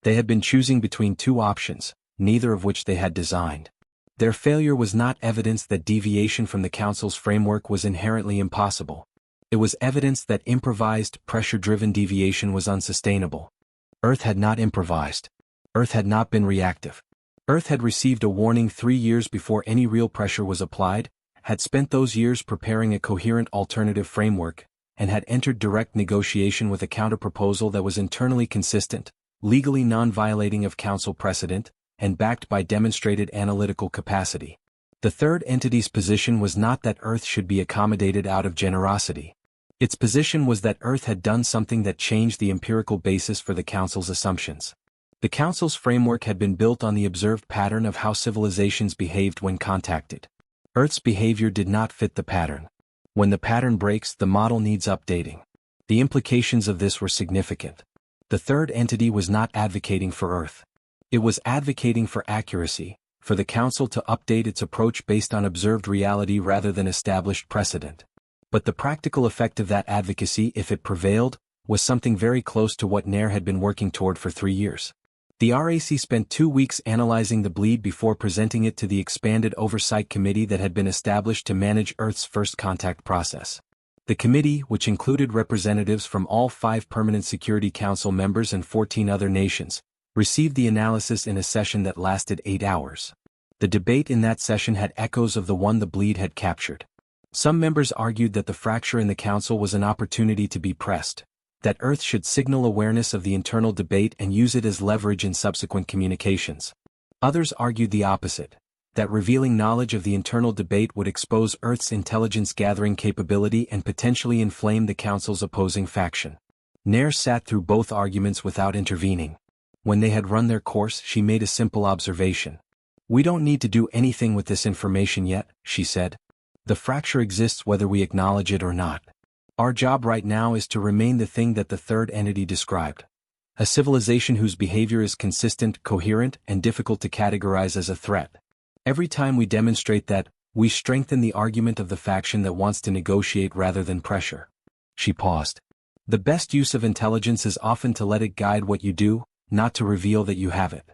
They had been choosing between two options, neither of which they had designed. Their failure was not evidence that deviation from the Council's framework was inherently impossible. It was evidence that improvised, pressure-driven deviation was unsustainable. Earth had not improvised. Earth had not been reactive. Earth had received a warning 3 years before any real pressure was applied, had spent those years preparing a coherent alternative framework, and had entered direct negotiation with a counterproposal that was internally consistent, legally non-violating of Council precedent, and backed by demonstrated analytical capacity. The third entity's position was not that Earth should be accommodated out of generosity. Its position was that Earth had done something that changed the empirical basis for the Council's assumptions. The Council's framework had been built on the observed pattern of how civilizations behaved when contacted. Earth's behavior did not fit the pattern. When the pattern breaks, the model needs updating. The implications of this were significant. The third entity was not advocating for Earth. It was advocating for accuracy, for the Council to update its approach based on observed reality rather than established precedent. But the practical effect of that advocacy, if it prevailed, was something very close to what Nair had been working toward for 3 years. The RAC spent 2 weeks analyzing the bleed before presenting it to the expanded oversight committee that had been established to manage Earth's first contact process. The committee, which included representatives from all 5 Permanent Security Council members and 14 other nations, received the analysis in a session that lasted 8 hours. The debate in that session had echoes of the one the bleed had captured. Some members argued that the fracture in the Council was an opportunity to be pressed, that Earth should signal awareness of the internal debate and use it as leverage in subsequent communications. Others argued the opposite, that revealing knowledge of the internal debate would expose Earth's intelligence-gathering capability and potentially inflame the Council's opposing faction. Nair sat through both arguments without intervening. When they had run their course, she made a simple observation. "We don't need to do anything with this information yet," she said. "The fracture exists whether we acknowledge it or not. Our job right now is to remain the thing that the third entity described. A civilization whose behavior is consistent, coherent, and difficult to categorize as a threat. Every time we demonstrate that, we strengthen the argument of the faction that wants to negotiate rather than pressure." She paused. "The best use of intelligence is often to let it guide what you do, not to reveal that you have it."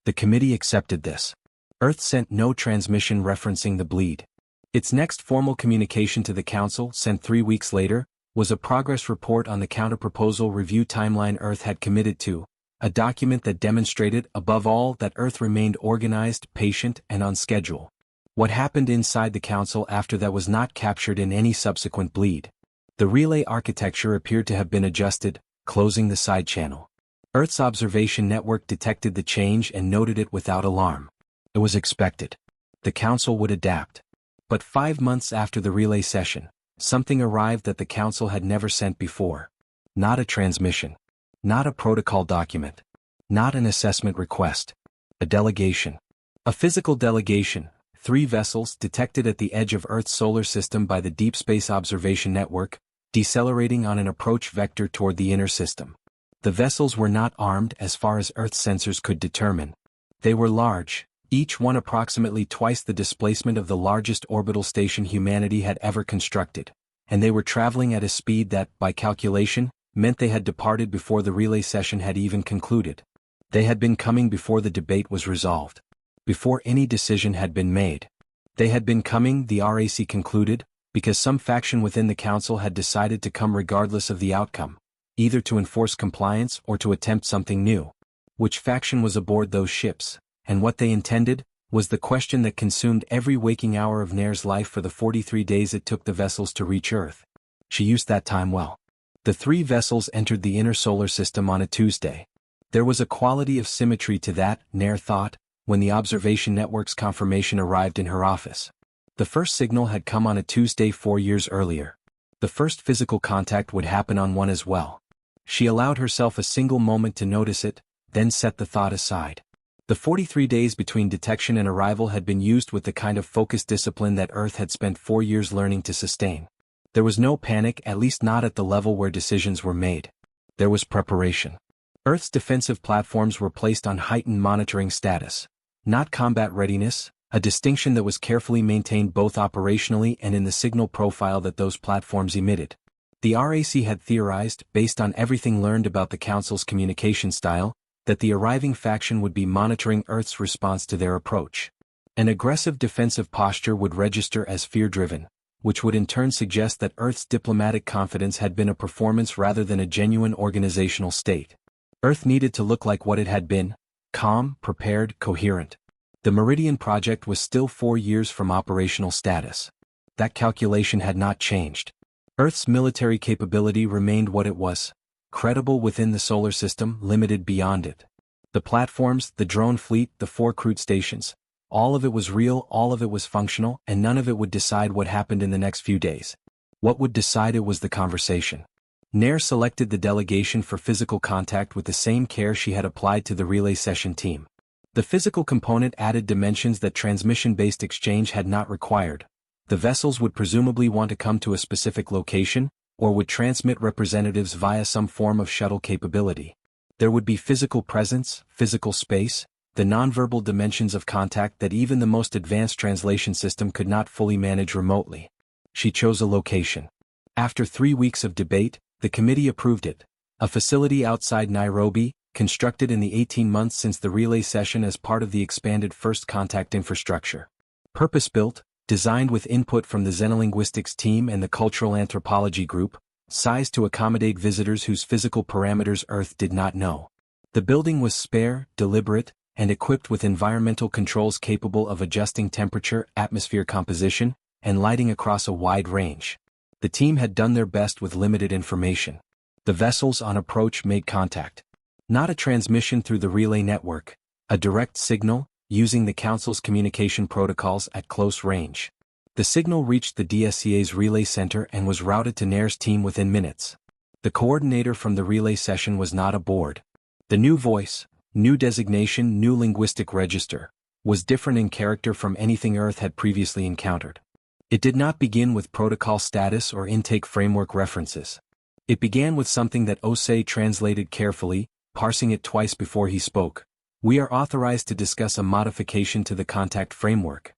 The committee accepted this. Earth sent no transmission referencing the bleed. Its next formal communication to the Council, sent 3 weeks later, was a progress report on the counterproposal review timeline Earth had committed to, a document that demonstrated, above all, that Earth remained organized, patient, and on schedule. What happened inside the Council after that was not captured in any subsequent bleed. The relay architecture appeared to have been adjusted, closing the side channel. Earth's observation network detected the change and noted it without alarm. It was expected. The Council would adapt. But 5 months after the relay session, something arrived that the Council had never sent before. Not a transmission. Not a protocol document. Not an assessment request. A delegation. A physical delegation, 3 vessels detected at the edge of Earth's solar system by the Deep Space Observation Network, decelerating on an approach vector toward the inner system. The vessels were not armed as far as Earth's sensors could determine. They were large, each one approximately twice the displacement of the largest orbital station humanity had ever constructed, and they were traveling at a speed that, by calculation, meant they had departed before the relay session had even concluded. They had been coming before the debate was resolved. Before any decision had been made. They had been coming, the RAC concluded, because some faction within the Council had decided to come regardless of the outcome, either to enforce compliance or to attempt something new. Which faction was aboard those ships, and what they intended, was the question that consumed every waking hour of Nair's life for the 43 days it took the vessels to reach Earth. She used that time well. The 3 vessels entered the inner solar system on a Tuesday. There was a quality of symmetry to that, Nair thought, when the observation network's confirmation arrived in her office. The first signal had come on a Tuesday 4 years earlier. The first physical contact would happen on one as well. She allowed herself a single moment to notice it, then set the thought aside. The 43 days between detection and arrival had been used with the kind of focused discipline that Earth had spent 4 years learning to sustain. There was no panic, at least not at the level where decisions were made. There was preparation. Earth's defensive platforms were placed on heightened monitoring status. Not combat readiness, a distinction that was carefully maintained both operationally and in the signal profile that those platforms emitted. The RAC had theorized, based on everything learned about the Council's communication style, that the arriving faction would be monitoring Earth's response to their approach. An aggressive defensive posture would register as fear-driven, which would in turn suggest that Earth's diplomatic confidence had been a performance rather than a genuine organizational state. Earth needed to look like what it had been: calm, prepared, coherent. The Meridian Project was still 4 years from operational status. That calculation had not changed. Earth's military capability remained what it was: credible within the solar system, limited beyond it. The platforms, the drone fleet, the 4 crewed stations, all of it was real, all of it was functional, and none of it would decide what happened in the next few days. What would decide it was the conversation. Nair selected the delegation for physical contact with the same care she had applied to the relay session team. The physical component added dimensions that transmission-based exchange had not required. The vessels would presumably want to come to a specific location, or would transmit representatives via some form of shuttle capability. There would be physical presence, physical space, the nonverbal dimensions of contact that even the most advanced translation system could not fully manage remotely. She chose a location. After 3 weeks of debate, the committee approved it: a facility outside Nairobi, constructed in the 18 months since the relay session as part of the expanded First Contact infrastructure. Purpose-built, designed with input from the xenolinguistics team and the cultural anthropology group, sized to accommodate visitors whose physical parameters Earth did not know. The building was spare, deliberate, and equipped with environmental controls capable of adjusting temperature, atmosphere composition, and lighting across a wide range. The team had done their best with limited information. The vessels on approach made contact. Not a transmission through the relay network, a direct signal, using the Council's communication protocols at close range. The signal reached the DSCA's relay center and was routed to Nair's team within minutes. The coordinator from the relay session was not aboard. The new voice, new designation, new linguistic register, was different in character from anything Earth had previously encountered. It did not begin with protocol status or intake framework references. It began with something that Osei translated carefully, parsing it twice before he spoke. "We are authorized to discuss a modification to the contact framework."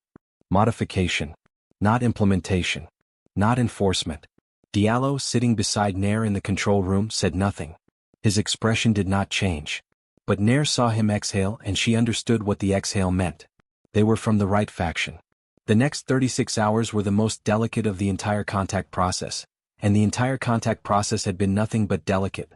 Modification. Not implementation. Not enforcement. Diallo, sitting beside Nair in the control room, said nothing. His expression did not change. But Nair saw him exhale, and she understood what the exhale meant. They were from the right faction. The next 36 hours were the most delicate of the entire contact process, and the entire contact process had been nothing but delicate.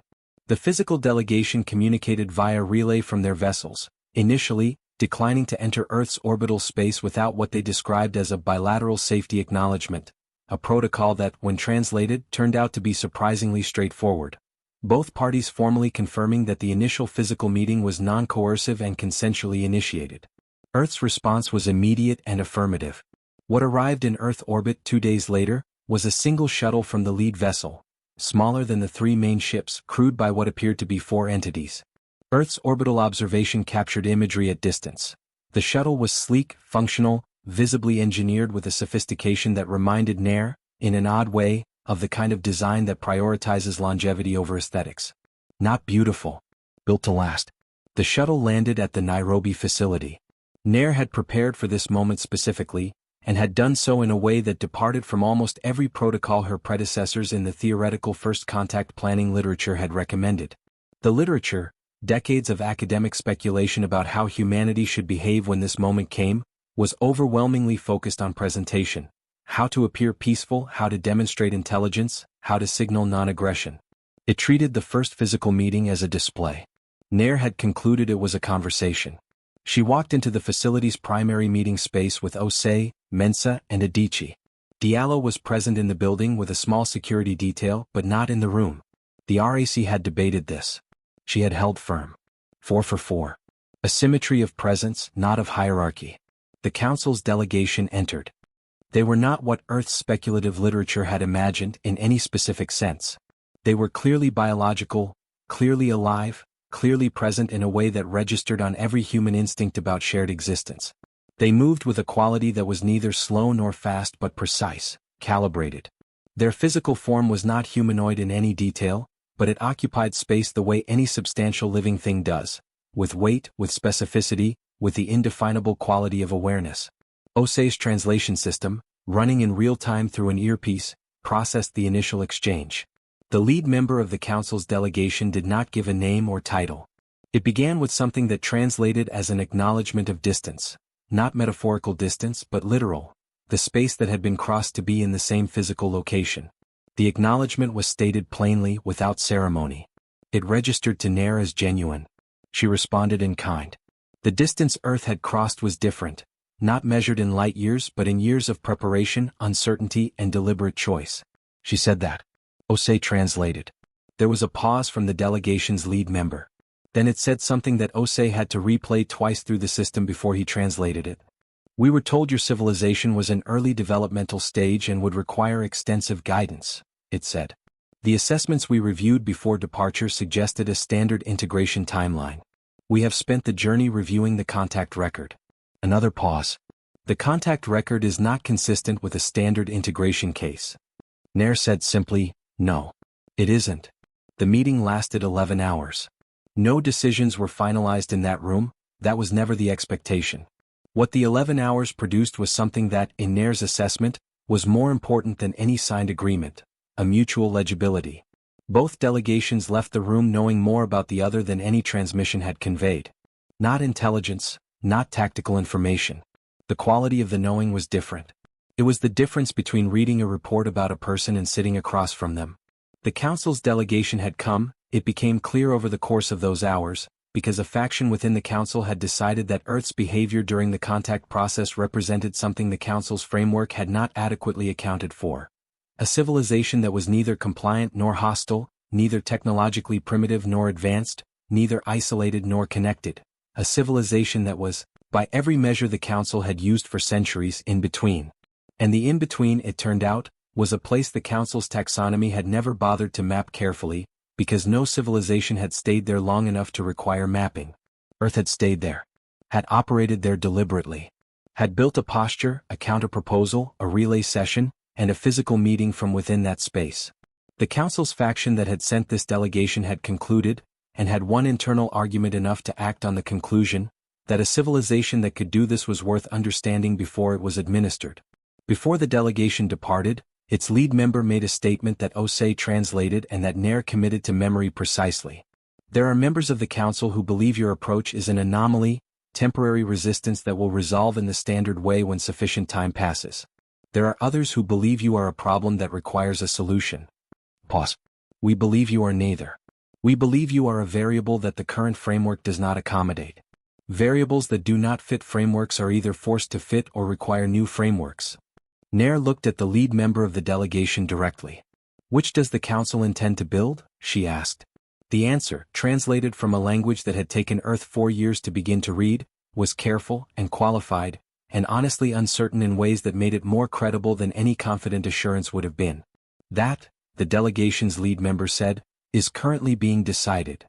The physical delegation communicated via relay from their vessels, initially, declining to enter Earth's orbital space without what they described as a bilateral safety acknowledgement, a protocol that, when translated, turned out to be surprisingly straightforward. Both parties formally confirming that the initial physical meeting was non-coercive and consensually initiated. Earth's response was immediate and affirmative. What arrived in Earth orbit 2 days later was a single shuttle from the lead vessel, smaller than the 3 main ships, crewed by what appeared to be 4 entities. Earth's orbital observation captured imagery at distance. The shuttle was sleek, functional, visibly engineered with a sophistication that reminded Nair, in an odd way, of the kind of design that prioritizes longevity over aesthetics. Not beautiful. Built to last. The shuttle landed at the Nairobi facility. Nair had prepared for this moment specifically, and had done so in a way that departed from almost every protocol her predecessors in the theoretical first contact planning literature had recommended. The literature, decades of academic speculation about how humanity should behave when this moment came, was overwhelmingly focused on presentation: how to appear peaceful, how to demonstrate intelligence, how to signal non-aggression. It treated the first physical meeting as a display. Nair had concluded it was a conversation. She walked into the facility's primary meeting space with Osei, Mensah, and Adichie. Diallo was present in the building with a small security detail, but not in the room. The RAC had debated this. She had held firm. 4 for 4. A symmetry of presence, not of hierarchy. The Council's delegation entered. They were not what Earth's speculative literature had imagined in any specific sense. They were clearly biological, clearly alive, clearly present in a way that registered on every human instinct about shared existence. They moved with a quality that was neither slow nor fast but precise, calibrated. Their physical form was not humanoid in any detail, but it occupied space the way any substantial living thing does, with weight, with specificity, with the indefinable quality of awareness. Osei's translation system, running in real time through an earpiece, processed the initial exchange. The lead member of the council's delegation did not give a name or title. It began with something that translated as an acknowledgement of distance, not metaphorical distance but literal, the space that had been crossed to be in the same physical location. The acknowledgement was stated plainly, without ceremony. It registered to Nair as genuine. She responded in kind. The distance Earth had crossed was different, not measured in light years but in years of preparation, uncertainty, and deliberate choice. She said that. Osei translated. There was a pause from the delegation's lead member. Then it said something that Osei had to replay twice through the system before he translated it. We were told your civilization was an early developmental stage and would require extensive guidance, it said. The assessments we reviewed before departure suggested a standard integration timeline. We have spent the journey reviewing the contact record. Another pause. The contact record is not consistent with a standard integration case. Nair said simply, no. It isn't. The meeting lasted 11 hours. No decisions were finalized in that room, that was never the expectation. What the 11 hours produced was something that, in Nair's assessment, was more important than any signed agreement, a mutual legibility. Both delegations left the room knowing more about the other than any transmission had conveyed. Not intelligence, not tactical information. The quality of the knowing was different. It was the difference between reading a report about a person and sitting across from them. The council's delegation had come, it became clear over the course of those hours, because a faction within the council had decided that Earth's behavior during the contact process represented something the council's framework had not adequately accounted for. A civilization that was neither compliant nor hostile, neither technologically primitive nor advanced, neither isolated nor connected. A civilization that was, by every measure the council had used for centuries, in between. And the in-between, it turned out, was a place the council's taxonomy had never bothered to map carefully, because no civilization had stayed there long enough to require mapping. Earth had stayed there. Had operated there deliberately. Had built a posture, a counter-proposal, a relay session, and a physical meeting from within that space. The council's faction that had sent this delegation had concluded, and had one internal argument enough to act on the conclusion, that a civilization that could do this was worth understanding before it was administered. Before the delegation departed, its lead member made a statement that Osei translated and that Nair committed to memory precisely. There are members of the council who believe your approach is an anomaly, temporary resistance that will resolve in the standard way when sufficient time passes. There are others who believe you are a problem that requires a solution. Pause. We believe you are neither. We believe you are a variable that the current framework does not accommodate. Variables that do not fit frameworks are either forced to fit or require new frameworks. Nair looked at the lead member of the delegation directly. Which does the council intend to build? She asked. The answer, translated from a language that had taken Earth 4 years to begin to read, was careful and qualified, and honestly uncertain in ways that made it more credible than any confident assurance would have been. That, the delegation's lead member said, is currently being decided.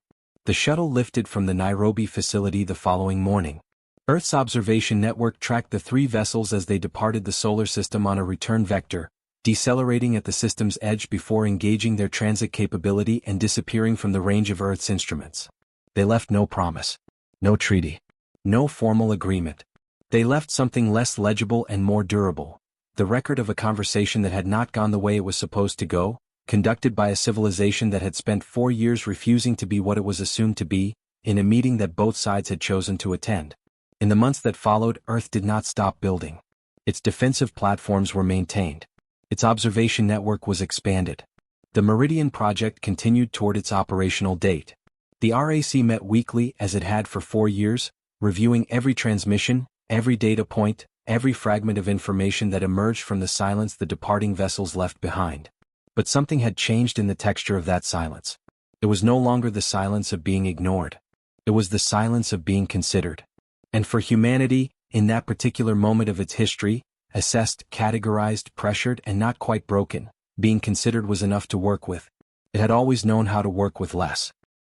The shuttle lifted from the Nairobi facility the following morning. Earth's observation network tracked the 3 vessels as they departed the solar system on a return vector, decelerating at the system's edge before engaging their transit capability and disappearing from the range of Earth's instruments. They left no promise, no treaty, no formal agreement. They left something less legible and more durable, the record of a conversation that had not gone the way it was supposed to go, conducted by a civilization that had spent 4 years refusing to be what it was assumed to be, in a meeting that both sides had chosen to attend. In the months that followed, Earth did not stop building. Its defensive platforms were maintained. Its observation network was expanded. The Meridian project continued toward its operational date. The RAC met weekly as it had for 4 years, reviewing every transmission, every data point, every fragment of information that emerged from the silence the departing vessels left behind. But something had changed in the texture of that silence. It was no longer the silence of being ignored. It was the silence of being considered. And for humanity, in that particular moment of its history, assessed, categorized, pressured, and not quite broken, being considered was enough to work with. It had always known how to work with less.